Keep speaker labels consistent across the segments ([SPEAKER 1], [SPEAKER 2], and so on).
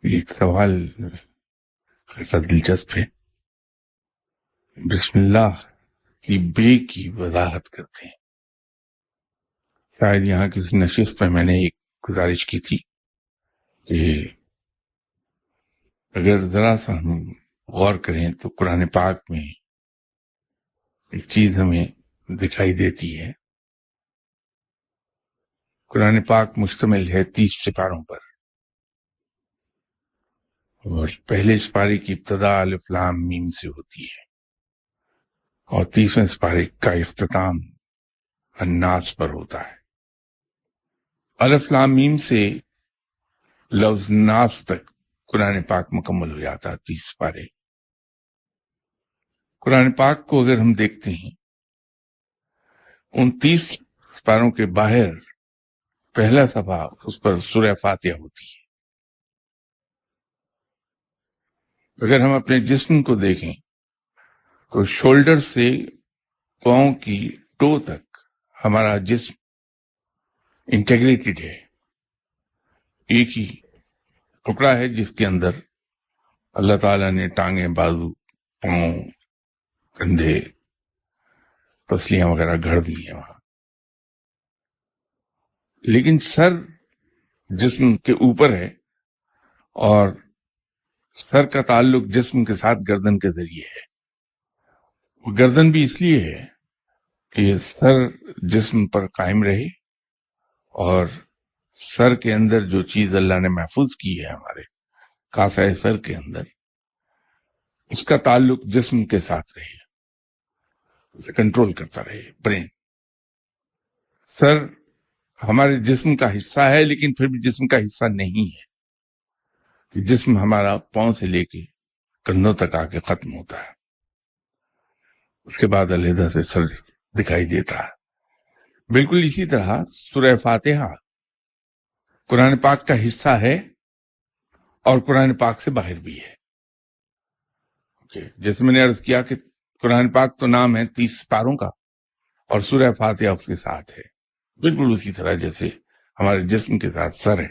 [SPEAKER 1] ایک سوال خاصا دلچسپ ہے. بسم اللہ کی بے کی وضاحت کرتے ہیں. شاید یہاں کسی نشست میں نے ایک گزارش کی تھی کہ اگر ذرا سا ہم غور کریں تو قرآن پاک میں ایک چیز ہمیں دکھائی دیتی ہے. قرآن پاک مشتمل ہے 30 سپاروں پر، اور پہلے سپارے کی ابتدا الف لام میم سے ہوتی ہے، اور 30ویں سپارے کا اختتام الناس پر ہوتا ہے. الف لام میم سے لفظ ناس تک قرآن پاک مکمل ہو جاتا ہے 30 سپارے. قرآن پاک کو اگر ہم دیکھتے ہیں، ان 30 سپاروں کے باہر پہلا صفحہ اس پر سورہ فاتحہ ہوتی ہے. اگر ہم اپنے جسم کو دیکھیں تو شولڈر سے پاؤں کی ٹو تک ہمارا جسم انٹیگریٹڈ ہے. ایک ہی ٹکڑا ہے جس کے اندر اللہ تعالیٰ نے ٹانگیں، بازو، پاؤں، کندھے، پسلیاں وغیرہ گھڑ دی ہیں وہاں. لیکن سر جسم کے اوپر ہے، اور سر کا تعلق جسم کے ساتھ گردن کے ذریعے ہے. وہ گردن بھی اس لیے ہے کہ سر جسم پر قائم رہے، اور سر کے اندر جو چیز اللہ نے محفوظ کی ہے ہمارے کاسہ سر کے اندر، اس کا تعلق جسم کے ساتھ رہے، اسے کنٹرول کرتا رہے برین. سر ہمارے جسم کا حصہ ہے، لیکن پھر بھی جسم کا حصہ نہیں ہے. کہ جسم ہمارا پاؤں سے لے کے کندھوں تک آ کے ختم ہوتا ہے، اس کے بعد علیحدہ سے سر دکھائی دیتا ہے. بالکل اسی طرح سورہ فاتحہ قرآن پاک کا حصہ ہے اور قرآن پاک سے باہر بھی ہے. جیسے میں نے عرض کیا کہ قرآن پاک تو نام ہے 30 سپاروں کا، اور سورہ فاتحہ اس کے ساتھ ہے. بالکل اسی طرح جیسے ہمارے جسم کے ساتھ سر ہے.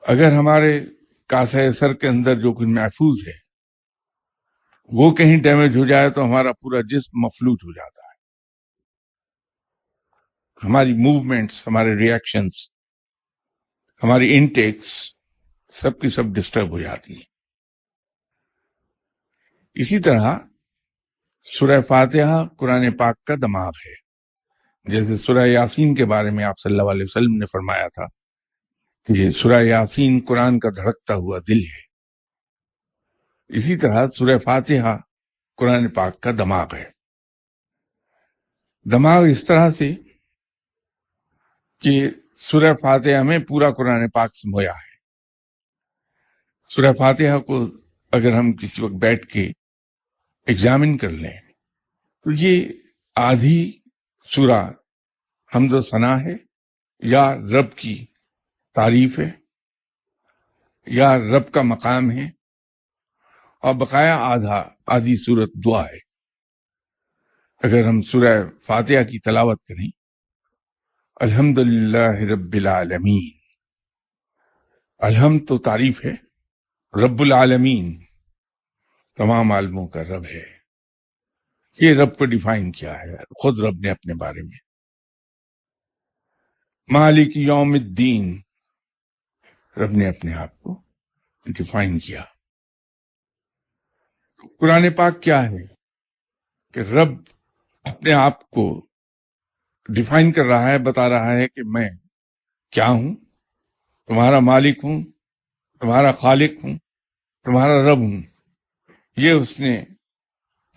[SPEAKER 1] اگر ہمارے کاسہ سر کے اندر جو کچھ محفوظ ہے وہ کہیں ڈیمیج ہو جائے تو ہمارا پورا جسم مفلوج ہو جاتا ہے. ہماری موومنٹس، ہمارے ریئیکشنز، ہماری انٹیکس سب کی سب ڈسٹرب ہو جاتی ہیں. اسی طرح سورہ فاتحہ قرآن پاک کا دماغ ہے. جیسے سورہ یاسین کے بارے میں آپ صلی اللہ علیہ وسلم نے فرمایا تھا کہ یہ سورہ یاسین قرآن کا دھڑکتا ہوا دل ہے. اسی طرح سورہ فاتحہ قرآن پاک کا دماغ ہے. دماغ اس طرح سے کہ سورہ فاتحہ میں پورا قرآن پاک سمویا ہے. سورہ فاتحہ کو اگر ہم کسی وقت بیٹھ کے ایگزامن کر لیں تو یہ آدھی سورہ حمد و ثنا ہے، یا رب کی تعریف ہے، یا رب کا مقام ہے، اور بقایا آدھی سورت دعا ہے. اگر ہم سورہ فاتحہ کی تلاوت کریں، الحمدللہ رب العالمین، الحمد تو تعریف ہے، رب العالمین تمام عالموں کا رب ہے. یہ رب کو ڈیفائن کیا ہے خود رب نے اپنے بارے میں. مالک یوم الدین، رب نے اپنے آپ کو ڈیفائن کیا. قرآن پاک کیا ہے کہ رب اپنے آپ کو ڈیفائن کر رہا ہے، بتا رہا ہے کہ میں کیا ہوں، تمہارا مالک ہوں، تمہارا خالق ہوں، تمہارا رب ہوں. یہ اس نے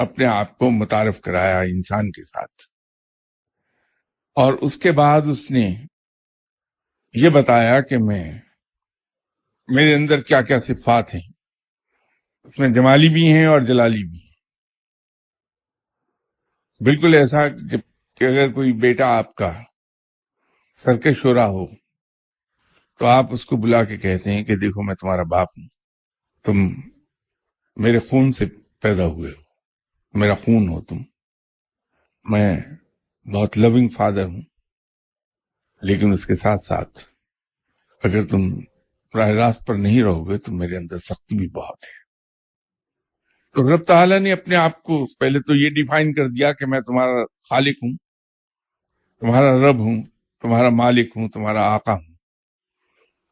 [SPEAKER 1] اپنے آپ کو متعارف کرایا انسان کے ساتھ، اور اس کے بعد اس نے یہ بتایا کہ میرے اندر کیا کیا صفات ہیں. اس میں جمالی بھی ہیں اور جلالی بھی ہیں. بالکل ایسا کہ اگر کوئی بیٹا آپ کا سرکش ہو رہا ہو تو آپ اس کو بلا کے کہتے ہیں کہ دیکھو میں تمہارا باپ ہوں، تم میرے خون سے پیدا ہوئے ہو، میرا خون ہو تم، میں بہت لونگ فادر ہوں. لیکن اس کے ساتھ ساتھ اگر تم راہ راست پر نہیں رہو گے تو میرے اندر سختی بھی بہت ہے. تو رب تعالیٰ نے اپنے آپ کو پہلے تو یہ ڈیفائن کر دیا کہ میں تمہارا خالق ہوں، تمہارا رب ہوں، تمہارا مالک ہوں، تمہارا آقا ہوں،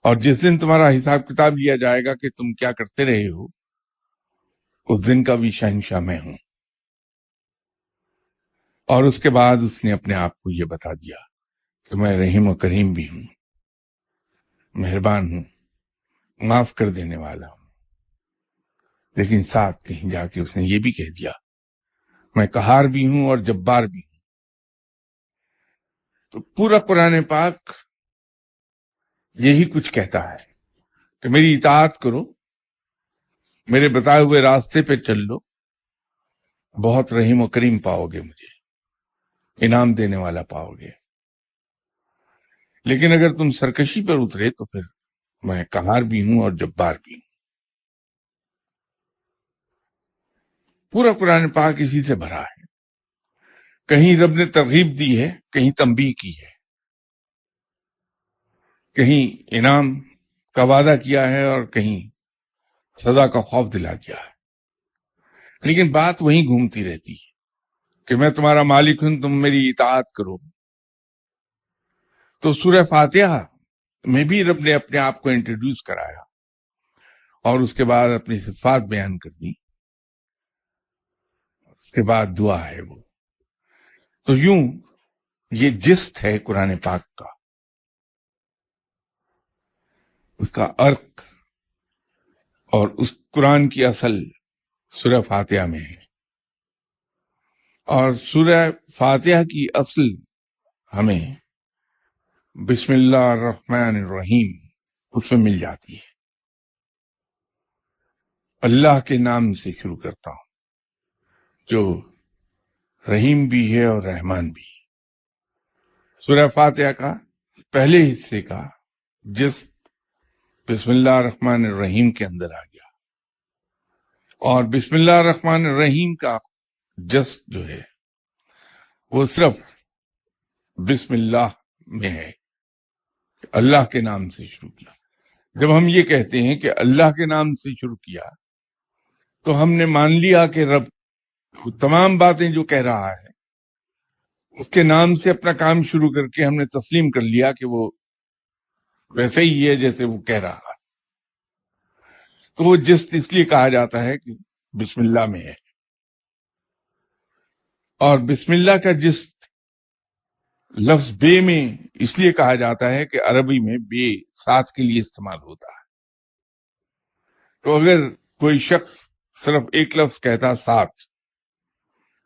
[SPEAKER 1] اور جس دن تمہارا حساب کتاب لیا جائے گا کہ تم کیا کرتے رہے ہو، اس دن کا بھی شہنشاہ میں ہوں. اور اس کے بعد اس نے اپنے آپ کو یہ بتا دیا کہ میں رحیم و کریم بھی ہوں، مہربان ہوں، معاف کر دینے والا ہوں. لیکن ساتھ کہیں جا کے اس نے یہ بھی کہہ دیا میں قہار بھی ہوں اور جبار بھی ہوں. تو پورا قرآن پاک یہی کچھ کہتا ہے کہ میری اطاعت کرو، میرے بتائے ہوئے راستے پہ چل لو، بہت رحیم و کریم پاؤ گے، مجھے انعام دینے والا پاؤ گے. لیکن اگر تم سرکشی پر اترے تو پھر میں قہار بھی ہوں اور جبار بھی ہوں. پورا قرآن پاک اسی سے بھرا ہے. کہیں رب نے ترغیب دی ہے، کہیں تنبیہ کی ہے، کہیں انعام کا وعدہ کیا ہے اور کہیں سزا کا خوف دلا دیا ہے. لیکن بات وہیں گھومتی رہتی ہے کہ میں تمہارا مالک ہوں، تم میری اطاعت کرو. تو سورہ فاتحہ میں بھی رب نے اپنے آپ کو انٹروڈیوس کرایا اور اس کے بعد اپنی صفات بیان کر دی. اس کے بعد دعا ہے وہ. تو یوں یہ جست ہے قرآن پاک کا، اس کا عرق اور اس قرآن کی اصل سورہ فاتحہ میں ہے. اور سورہ فاتحہ کی اصل ہمیں بسم اللہ الرحمن الرحیم اس میں مل جاتی ہے. اللہ کے نام سے شروع کرتا ہوں جو رحیم بھی ہے اور رحمان بھی. سورہ فاتحہ کا پہلے حصے کا جس بسم اللہ الرحمن الرحیم کے اندر آ گیا، اور بسم اللہ الرحمن الرحیم کا جس جو ہے وہ صرف بسم اللہ میں ہے، اللہ کے نام سے شروع کیا. جب ہم یہ کہتے ہیں کہ اللہ کے نام سے شروع کیا تو ہم نے مان لیا کہ رب تمام باتیں جو کہہ رہا ہے اس کے نام سے اپنا کام شروع کر کے ہم نے تسلیم کر لیا کہ وہ ویسے ہی ہے جیسے وہ کہہ رہا ہے. تو وہ جست اس لیے کہا جاتا ہے کہ بسم اللہ میں ہے. اور بسم اللہ کا جست لفظ بے میں اس لیے کہا جاتا ہے کہ عربی میں بے ساتھ کے لیے استعمال ہوتا ہے. تو اگر کوئی شخص صرف ایک لفظ کہتا ساتھ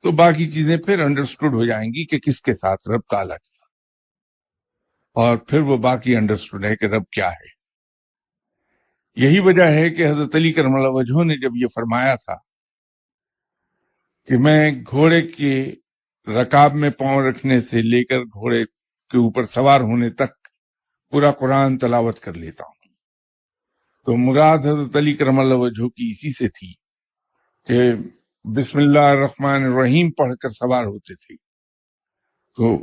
[SPEAKER 1] تو باقی چیزیں پھر انڈرسٹوڈ ہو جائیں گی کہ کس کے ساتھ، رب تعالیٰ کے ساتھ. اور پھر وہ باقی انڈرسٹوڈ ہے کہ رب کیا ہے. یہی وجہ ہے کہ حضرت علی کرم اللہ وجہہ نے جب یہ فرمایا تھا کہ میں گھوڑے کے رکاب میں پاؤں رکھنے سے لے کر گھوڑے کے اوپر سوار ہونے تک پورا قرآن تلاوت کر لیتا ہوں، تو مراد حضرت علی کرم اللہ وجہہ کی اسی سے تھی کہ بسم اللہ الرحمن الرحیم پڑھ کر سوار ہوتے تھے. تو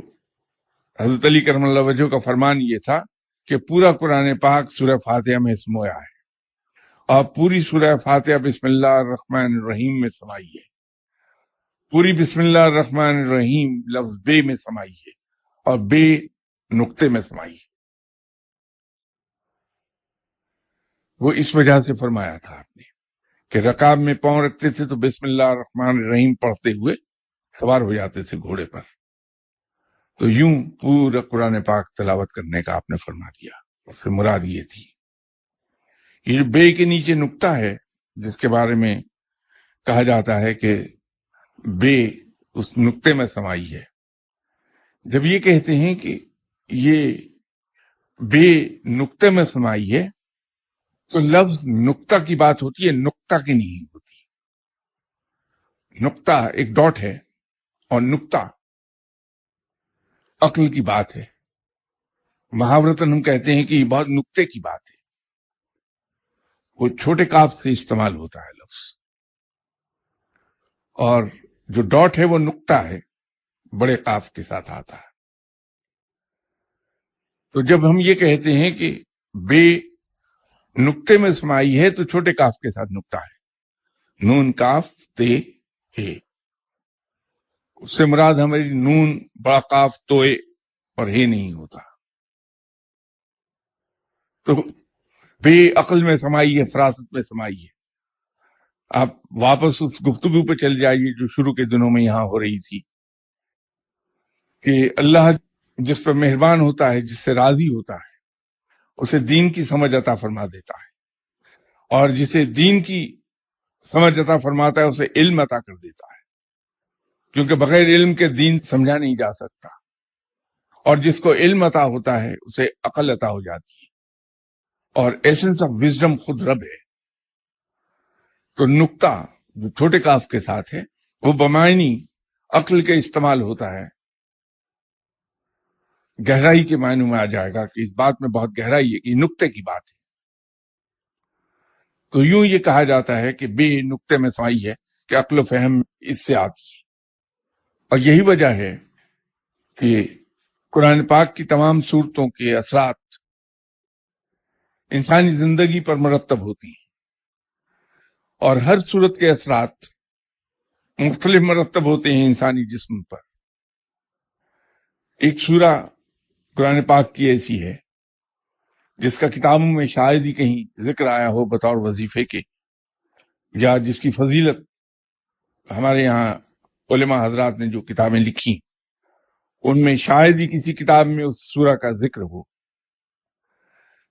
[SPEAKER 1] حضرت علی کرم اللہ وجہہ کا فرمان یہ تھا کہ پورا قرآن پاک سورہ فاتحہ میں سمویا ہے، اور پوری سورہ فاتحہ بسم اللہ الرحمن الرحیم میں سمائی ہے. پوری بسم اللہ الرحمن الرحیم لفظ بے میں سمائی ہے اور بے نقطے میں سمائی ہے. وہ اس وجہ سے فرمایا تھا آپ نے کہ رکاب میں پاؤں رکھتے تھے تو بسم اللہ الرحمن الرحیم پڑھتے ہوئے سوار ہو جاتے تھے گھوڑے پر. تو یوں پورا قرآن پاک تلاوت کرنے کا آپ نے فرما دیا. اس سے مراد یہ تھی. یہ جو بے کے نیچے نقطہ ہے جس کے بارے میں کہا جاتا ہے کہ بے اس نقطے میں سمائی ہے، جب یہ کہتے ہیں کہ یہ بے نقطے میں سمائی ہے تو لفظ نقطہ کی بات ہوتی ہے، نقطہ کی نہیں ہوتی. نقطہ ایک ڈاٹ ہے اور نقطہ عقل کی بات ہے. محاورتاً ہم کہتے ہیں کہ یہ بہت نقطے کی بات ہے. وہ چھوٹے کاف سے استعمال ہوتا ہے لفظ، اور جو ڈاٹ ہے وہ نقطہ ہے، بڑے قاف کے ساتھ آتا ہے. تو جب ہم یہ کہتے ہیں کہ بے نقطے میں سمائی ہے تو چھوٹے کاف کے ساتھ نقطہ ہے، نون کاف تے ہے، اس سے مراد ہماری نون بڑا کاف توئے اور ہے نہیں ہوتا. تو بے عقل میں سمائی ہے، فراست میں سمائی ہے. آپ واپس اس گفتگو پہ چل جائیے جو شروع کے دنوں میں یہاں ہو رہی تھی کہ اللہ جس پر مہربان ہوتا ہے، جس سے راضی ہوتا ہے، اسے دین کی سمجھ عطا فرما دیتا ہے، اور جسے دین کی سمجھ عطا فرماتا ہے اسے علم عطا کر دیتا ہے، کیونکہ بغیر علم کے دین سمجھا نہیں جا سکتا. اور جس کو علم عطا ہوتا ہے اسے عقل عطا ہو جاتی ہے، اور ایسنس آف وزڈم خود رب ہے. تو نقطہ جو چھوٹے کاف کے ساتھ ہے وہ بمعنی عقل کے استعمال ہوتا ہے، گہرائی کے معنی میں آ جائے گا کہ اس بات میں بہت گہرائی ہے کہ یہ نقطے کی بات ہے. تو یوں یہ کہا جاتا ہے کہ بے نقطے میں سمائی ہے کہ عقل و فہم اس سے آتی ہے. اور یہی وجہ ہے کہ قرآن پاک کی تمام صورتوں کے اثرات انسانی زندگی پر مرتب ہوتی ہیں، اور ہر صورت کے اثرات مختلف مرتب ہوتے ہیں انسانی جسم پر. ایک سورہ قرآن پاک کی ایسی ہے جس کا کتابوں میں شاید ہی کہیں ذکر آیا ہو بطور وظیفے کے، یا جس کی فضیلت ہمارے یہاں علماء حضرات نے جو کتابیں لکھی ان میں شاید ہی کسی کتاب میں اس سورہ کا ذکر ہو.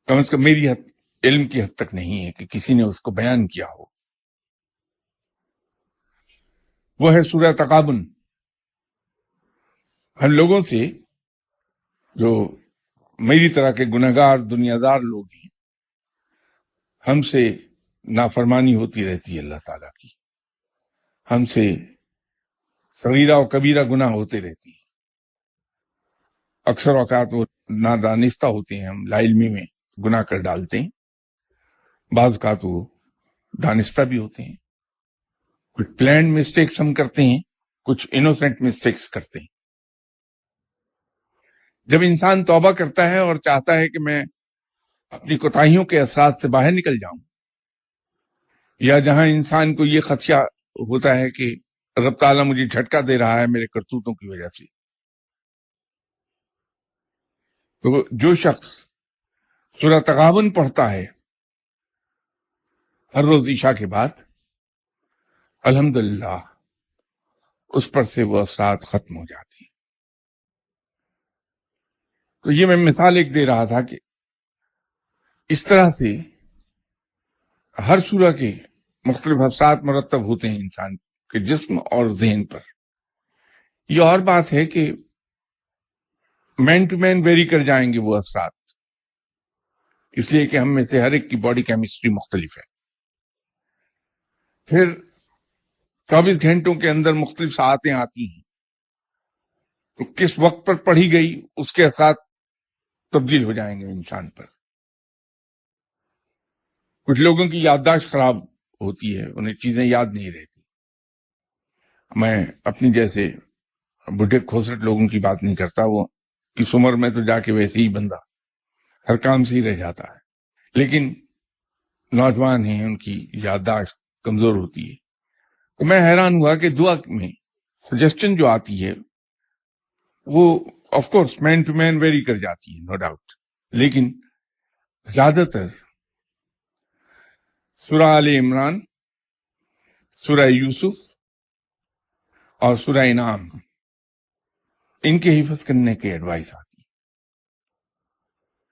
[SPEAKER 1] کم از کم میری علم کی حد تک نہیں ہے کہ کسی نے اس کو بیان کیا ہو. وہ ہے سورہ تغابن. ہم لوگوں سے جو میری طرح کے گنہگار دنیا دار لوگ ہیں، ہم سے نافرمانی ہوتی رہتی ہے اللہ تعالیٰ کی، ہم سے صغیرہ و کبیرہ گناہ ہوتے رہتی ہیں. اکثر اوقات وہ نادانستہ ہوتے ہیں، ہم لا علمی میں گناہ کر ڈالتے ہیں. بعض اوقات وہ دانستہ بھی ہوتے ہیں. کچھ پلانڈ مسٹیکس ہم کرتے ہیں، کچھ انوسینٹ مسٹیکس کرتے ہیں. جب انسان توبہ کرتا ہے اور چاہتا ہے کہ میں اپنی کوتاہیوں کے اثرات سے باہر نکل جاؤں، یا جہاں انسان کو یہ خدشہ ہوتا ہے کہ رب تعالیٰ مجھے جھٹکا دے رہا ہے میرے کرتوتوں کی وجہ سے، تو جو شخص سورہ تغابن پڑھتا ہے ہر روز عشاء کے بعد، الحمدللہ اس پر سے وہ اثرات ختم ہو جاتی ہیں. تو یہ میں مثال ایک دے رہا تھا کہ اس طرح سے ہر سورہ کے مختلف اثرات مرتب ہوتے ہیں انسان کے جسم اور ذہن پر. یہ اور بات ہے کہ مین ٹو مین ویری کر جائیں گے وہ اثرات، اس لیے کہ ہم میں سے ہر ایک کی باڈی کیمسٹری مختلف ہے. پھر 24 گھنٹوں کے اندر مختلف ساعتیں آتی ہیں، تو کس وقت پر پڑھی گئی اس کے اثرات تبدیل ہو جائیں گے انسان پر. کچھ لوگوں کی یادداشت خراب ہوتی ہے، انہیں چیزیں یاد نہیں رہتی. میں اپنی جیسے بڈھے کھوسٹ لوگوں کی بات نہیں کرتا، وہ اس عمر میں تو جا کے ویسے ہی بندہ ہر کام سے ہی رہ جاتا ہے، لیکن نوجوان ہیں ان کی یادداشت کمزور ہوتی ہے. تو میں حیران ہوا کہ دعا میں سجیسشن جو آتی ہے وہ of course man to man vary کر جاتی ہے، نو ڈاؤٹ، لیکن زیادہ تر سورہ آل عمران، سورہ یوسف اور سورہ انعام، ان کے حفظ کرنے کے ایڈوائس آتی ہے.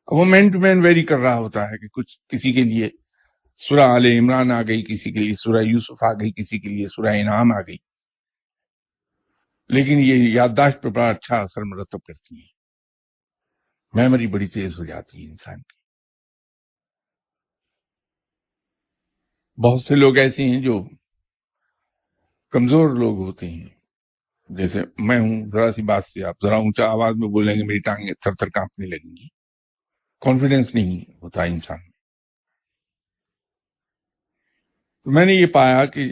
[SPEAKER 1] وہ مین ٹو مین ویری کر رہا ہوتا ہے کہ کچھ کسی کے لیے سورہ آل عمران آ گئی، کسی کے لیے سورہ یوسف آ گئی، کسی کے لیے سورہ انعام آ گئی، لیکن یہ یادداشت پہ بڑا اچھا اثر مرتب کرتی ہے. میموری بڑی تیز ہو جاتی ہے انسان کی. بہت سے لوگ ایسے ہیں جو کمزور لوگ ہوتے ہیں، جیسے میں ہوں، ذرا سی بات سے آپ ذرا اونچا آواز میں بولیں گے میری ٹانگیں تھر تھر کانپنے لگیں گی. کانفیڈنس نہیں ہوتا انسان میں. تو میں نے یہ پایا کہ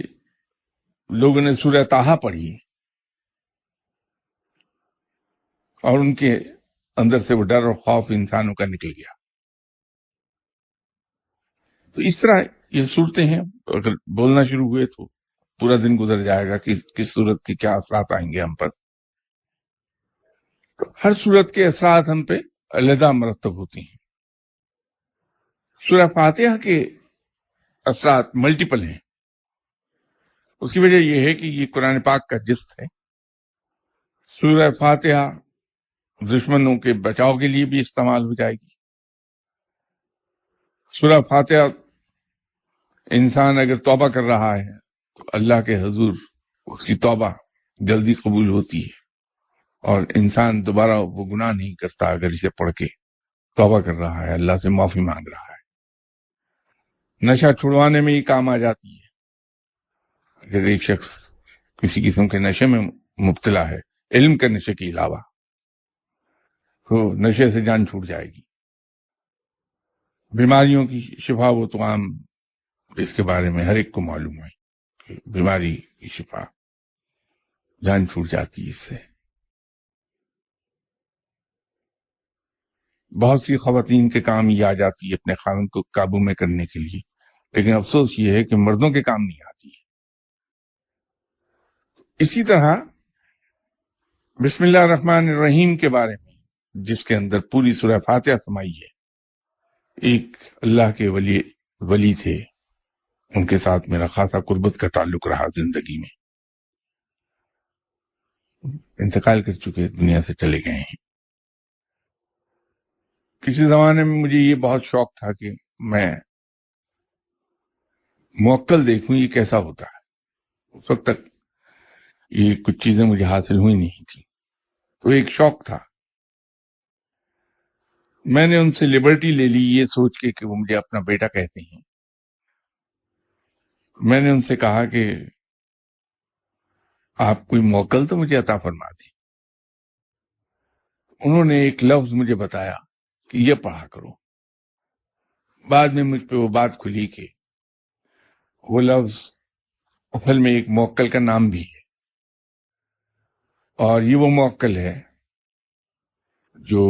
[SPEAKER 1] لوگوں نے سورہ طٰہٰ پڑھی اور ان کے اندر سے وہ ڈر اور خوف انسانوں کا نکل گیا. تو اس طرح یہ صورتیں ہیں. اگر بولنا شروع ہوئے تو پورا دن گزر جائے گا کہ کس صورت کے کیا اثرات آئیں گے ہم پر. ہر صورت کے اثرات ہم پہ علیحدہ مرتب ہوتی ہیں. سورہ فاتحہ کے اثرات ملٹیپل ہیں. اس کی وجہ یہ ہے کہ یہ قرآن پاک کا جست ہے. سورہ فاتحہ دشمنوں کے بچاؤ کے لیے بھی استعمال ہو جائے گی. سورہ فاتحہ انسان اگر توبہ کر رہا ہے تو اللہ کے حضور اس کی توبہ جلدی قبول ہوتی ہے اور انسان دوبارہ وہ گناہ نہیں کرتا اگر اسے پڑھ کے توبہ کر رہا ہے, اللہ سے معافی مانگ رہا ہے. نشہ چھڑوانے میں ہی کام آ جاتی ہے. اگر ایک شخص کسی قسم کے نشے میں مبتلا ہے, علم کے نشے کے علاوہ, تو نشے سے جان چھوٹ جائے گی. بیماریوں کی شفا وہ تو عام اس کے بارے میں ہر ایک کو معلوم ہے کہ بیماری کی شفا جان چھوٹ جاتی ہے اس سے. بہت سی خواتین کے کام یہ آ جاتی ہے اپنے خاوند کو قابو میں کرنے کے لیے, لیکن افسوس یہ ہے کہ مردوں کے کام نہیں آتی ہے. اسی طرح بسم اللہ الرحمن الرحیم کے بارے میں, جس کے اندر پوری سورہ فاتحہ سمائی ہے, ایک اللہ کے ولی تھے, ان کے ساتھ میرا خاصا قربت کا تعلق رہا زندگی میں. انتقال کر چکے, دنیا سے چلے گئے ہیں. کسی زمانے میں مجھے یہ بہت شوق تھا کہ میں موکل دیکھوں یہ کیسا ہوتا ہے. اس وقت تک یہ کچھ چیزیں مجھے حاصل ہوئی نہیں تھی, تو ایک شوق تھا. میں نے ان سے لبرٹی لے لی یہ سوچ کے کہ وہ مجھے اپنا بیٹا کہتے ہیں. میں نے ان سے کہا کہ آپ کوئی موکل تو مجھے عطا فرما دیں. انہوں نے ایک لفظ مجھے بتایا کہ یہ پڑھا کرو. بعد میں مجھ پہ وہ بات کھلی کہ وہ لفظ اصل میں ایک موکل کا نام بھی ہے, اور یہ وہ موکل ہے جو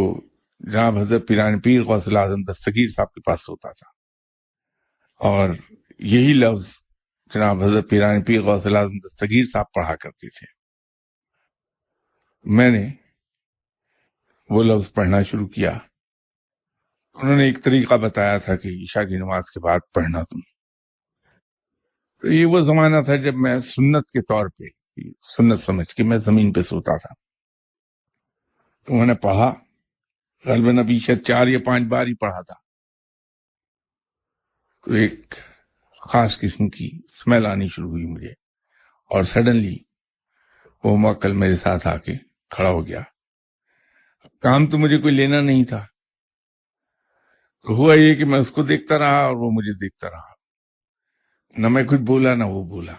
[SPEAKER 1] جناب حضرت پیران پیر غوث الاعظم دستگیر صاحب کے پاس ہوتا تھا, اور یہی لفظ جناب حضرت پیران پیر غوث الاعظم دستگیر صاحب پڑھا کرتے تھے. میں نے وہ لفظ پڑھنا شروع کیا. انہوں نے ایک طریقہ بتایا تھا کہ عشاء کی نماز کے بعد پڑھنا تم. تو یہ وہ زمانہ تھا جب میں سنت کے طور پہ, سنت سمجھ کے میں زمین پہ سوتا تھا. تو میں نے پڑھا, غالباً ابھی شاید 4 یا 5 بار ہی پڑھا تھا. تو ایک خاص قسم کی اسمیل آنی شروع ہوئی مجھے, اور سڈنلی وہ موکل میرے ساتھ آ کے کھڑا ہو گیا. کام تو مجھے کوئی لینا نہیں تھا, تو ہوا یہ کہ میں اس کو دیکھتا رہا اور وہ مجھے دیکھتا رہا. نہ میں کچھ بولا نہ وہ بولا.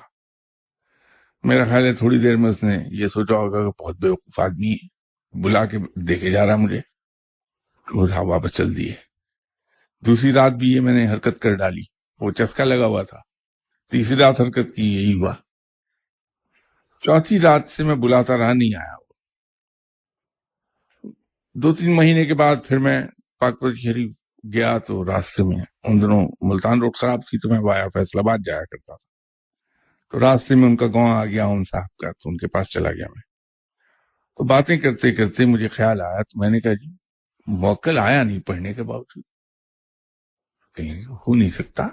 [SPEAKER 1] میرا خیال ہے تھوڑی دیر میں اس نے یہ سوچا ہوگا کہ بہت بیوقوف آدمی ہے, بلا کے دیکھے جا رہا مجھے. تو وہ واپس چل دیے. دوسری رات بھی یہ میں نے حرکت کر ڈالی, وہ چسکا لگا ہوا تھا. تیسری رات حرکت کی, یہی ہوا. چوتھی رات سے میں بلاتا رہا, نہیں آیا. 2-3 مہینے کے بعد پھر میں پاکپت شریف گیا, تو راستے میں ان دنوں ملتان روڈ خراب تھی, تو میں وایا فیصل آباد جایا کرتا تھا. تو راستے میں ان کا گاؤں آ گیا ان صاحب کا, تو ان کے پاس چلا گیا میں. تو باتیں کرتے کرتے مجھے خیال آیا, تو میں نے کہا جی موکل آیا نہیں پڑھنے کے باوجود, کہیں ہو نہیں سکتا.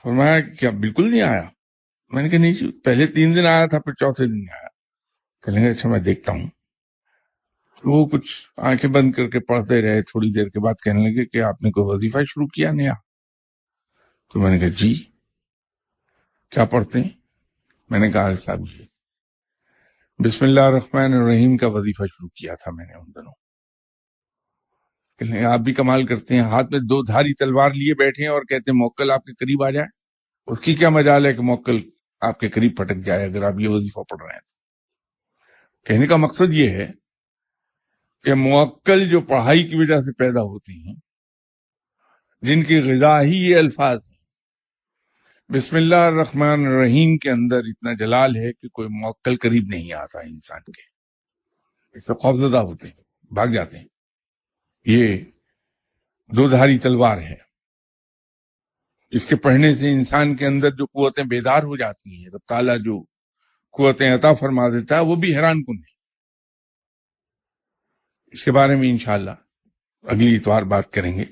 [SPEAKER 1] فرمایا کہ کیا بالکل نہیں آیا؟ میں نے کہا نہیں جی, پہلے 3 دن آیا تھا, پھر چوتھے دن نہیں آیا. کہنے لگے اچھا میں دیکھتا ہوں. وہ کچھ آنکھیں بند کر کے پڑھتے رہے. تھوڑی دیر کے بعد کہنے لگے کہ آپ نے کوئی وظیفہ شروع کیا نیا؟ تو میں نے کہا جی. کیا پڑھتے ہیں؟ میں نے کہا صاحب جی بسم اللہ الرحمن الرحیم کا وظیفہ شروع کیا تھا میں نے ان دنوں. کہنے آپ بھی کمال کرتے ہیں, ہاتھ میں 2 دھاری تلوار لیے بیٹھے ہیں اور کہتے ہیں موکل آپ کے قریب آ جائے. اس کی کیا مجال ہے کہ موکل آپ کے قریب پھٹک جائے اگر آپ یہ وظیفہ پڑھ رہے ہیں تو. کہنے کا مقصد یہ ہے کہ موکل جو پڑھائی کی وجہ سے پیدا ہوتے ہیں, جن کی غذا ہی یہ الفاظ ہیں, بسم اللہ الرحمن الرحیم کے اندر اتنا جلال ہے کہ کوئی موکل قریب نہیں آتا انسان کے. اس سے خوفزدہ ہوتے ہیں, بھاگ جاتے ہیں. یہ 2 دھاری تلوار ہے. اس کے پڑھنے سے انسان کے اندر جو قوتیں بیدار ہو جاتی ہیں، رب تعالیٰ جو قوتیں عطا فرما دیتا ہے وہ بھی حیران کن ہے. اس کے بارے میں انشاءاللہ اگلی اتوار بات کریں گے.